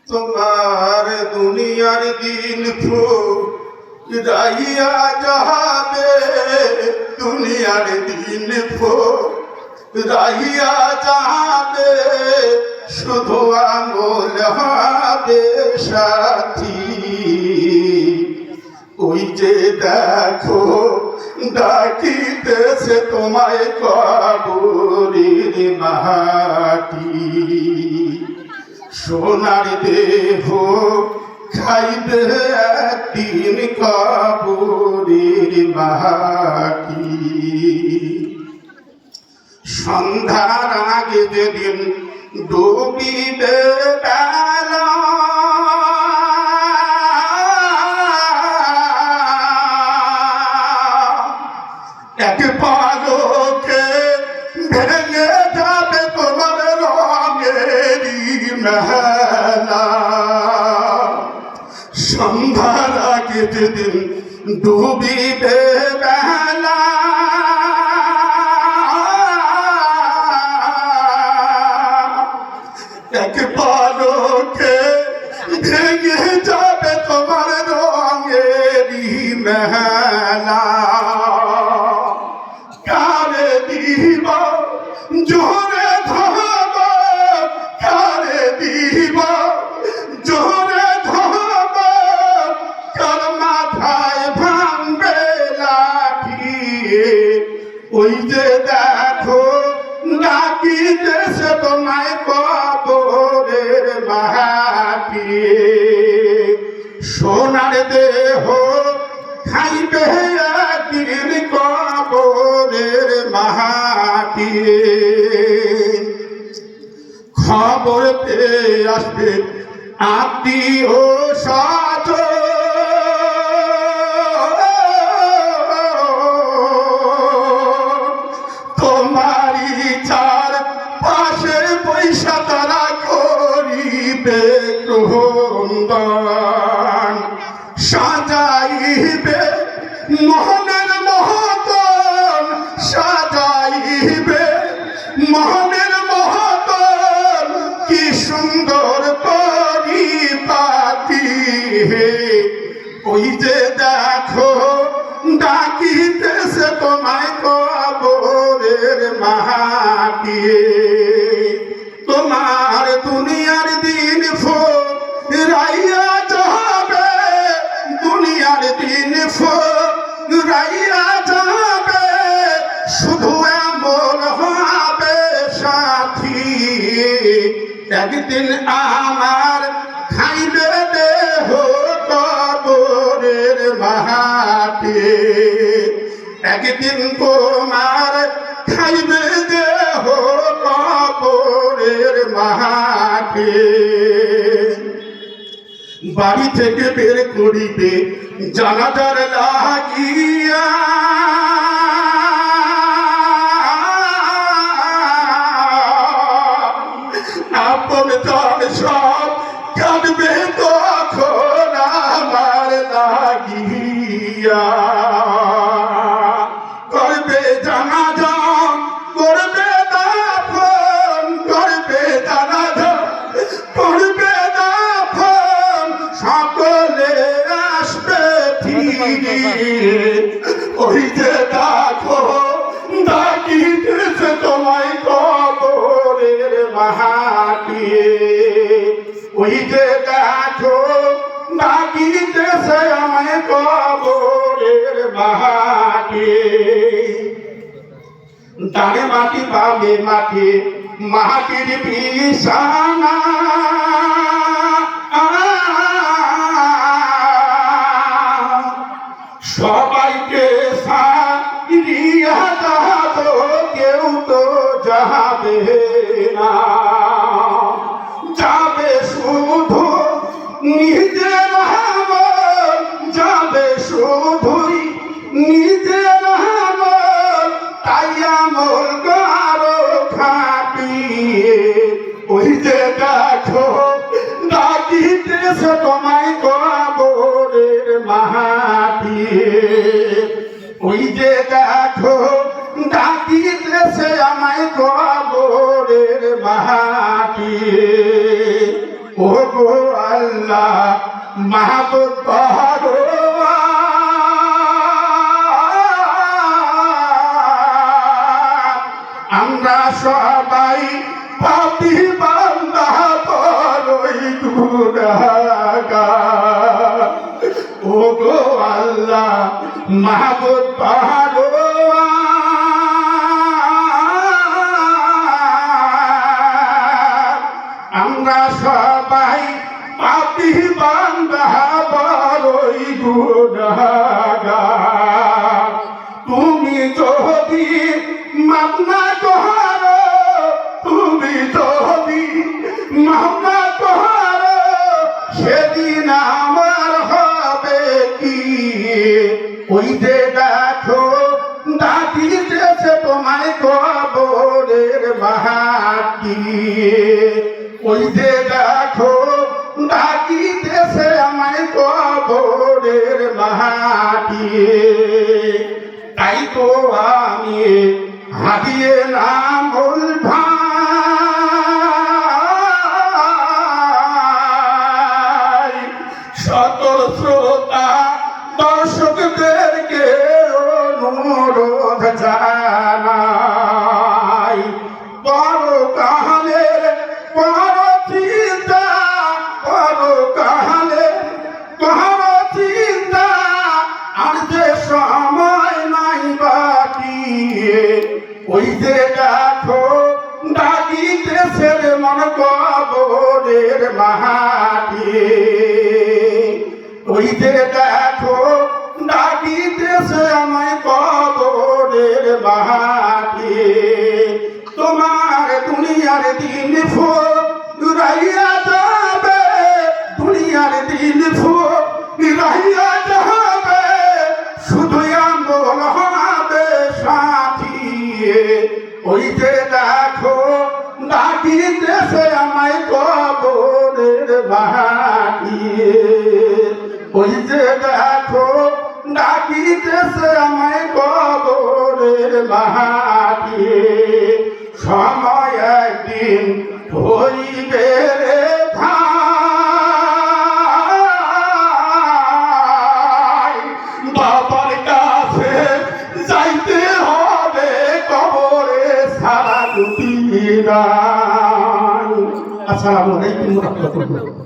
তোমার দুনিয়ার দিন ফুরাইয়া যাবে, দুনিয়ার দিন ফুরাইয়া যাবে, শুধু আমল হবে সাথী। ওই যে দেখো ডাকিতেছে তোমায় কবরের মাটি, সোনার দেহ খাইবে একদিন কবরের মাটি। সন্ধ্যার আগে যেদিন ডুবিবে বেলা, এক পালকে ভেঙে যাবে তোমার রঙেরই মেলা। সন্ধ্যার আগে যেদিন ডুবিবে বেলা, এক পালকে ভেঙে যাবে তোমার রঙেরই মেলা। কারে দিব জোরে ধরব, কারে দিব জোরে ধরব, কার মাথায় ভাঙবে লাঠি। ওই যে দেখো ডাকিতেছে তোমায় কবরের মাটি, সোনার দেহ খাইবে একদিন কবরের মাটি। খবর পেয়ে আসবে আত্মীয় স্বজন, তোমারই চার পাশে পয়সা তারা করিবে ক্রন্দন, সাজাইবে মোহনের মহতন, সাজাইবে মোহনের মহতন, কি সুন্দর পরিপাটি। ওই যে দেখো ডাকিতেছে তোমায় কবরের মাটি। তোমার দুনিয়ার দিন ফুরাইয়া যাবে, দুনিয়ার দিন ফুরাইয়া যাবে, শুধু আমল হবে সাথী। একদিন আমার খাইবে দেহ কবরের মাটি, একদিন তোমার খাইবে দেহ কবরের মাটি। বাড়ি থেকে বের করিবে জানাজার লাগিয়া, আপন জন সব কাঁদবে তখন আমার লাগিয়া। করবে জানাজা, করবে দাফন, করবে জানাজা, করবে দাফন, সকলে আসবে ফিরে। ওই যে দেখো ডাকিতেছে তোমায় কবরের মাটি, ওই যে দেখো ডাকিতেছে আমায় কবরের মাটি। ডানে মাটি বামে মাটি, মাটির বিছানা, সবাইকে সারিয়া যাব, কেউ তো যাবে না, যাবে শুধু নিজের আমল, যাবে শুধুই নিজের আমল, তাই আমল কারো খাটি। ওই যে দেখো ডাকিতেছে তোমায় কবরের মাটি, ওই যে দেখো ডাকিতে আমায় কবরের মাটি। ও গো আল্লাহ মাহবুব ভগবান, আমরা সবাই পাপী বান্দা বড়ই গুনাহগার। ও গো আল্লাহ মাহবুব ভগবান, আমরা সবাই পাপী বান্দা বড়ই গুনাহগার। তুমি যদি মাফ না করো, তুমি যদি মাফ না করো, সেদিন আমার হবে কি? ওই যে দেখো ডাকিতেছে তোমায় কবরের মাটি। ওই যে দেখো ডাকিতেছে আমায় কবরের মাটি। তাই তো আমি হারিয়ে নামল ভাই, শত শ্রোতা দর্শকদেরকে অনুরোধ জানাই, পরকালের পর চিন্তা, পরকালের পর চিন্তা, আর যে সময় নাই বাকি। ওই যে দেখো ডাকিতেছে মন কবরের মাটি। ওই যে দেখো ডাকিতেছে আমায় কবরের মাটি। তোমার দুনিয়ার দিন ফুরাইয়া যাবে, দুনিয়ার দিন ফুরাইয়া যাবে, শুধু আমল হবে সাথী। ওই যে দেখো ডাকিতেছে আমায় কবরের মাটি। ওই যে দেখো ডাকিতেছে আমায় কবরের মাটি। সময় একদিন হইবে রে ভাই, বাবার কাছে যাইতে হবে, কবরে সারা দুটি নাই। আসসালামু আলাইকুম ওয়া রাহমাতুল্লাহ।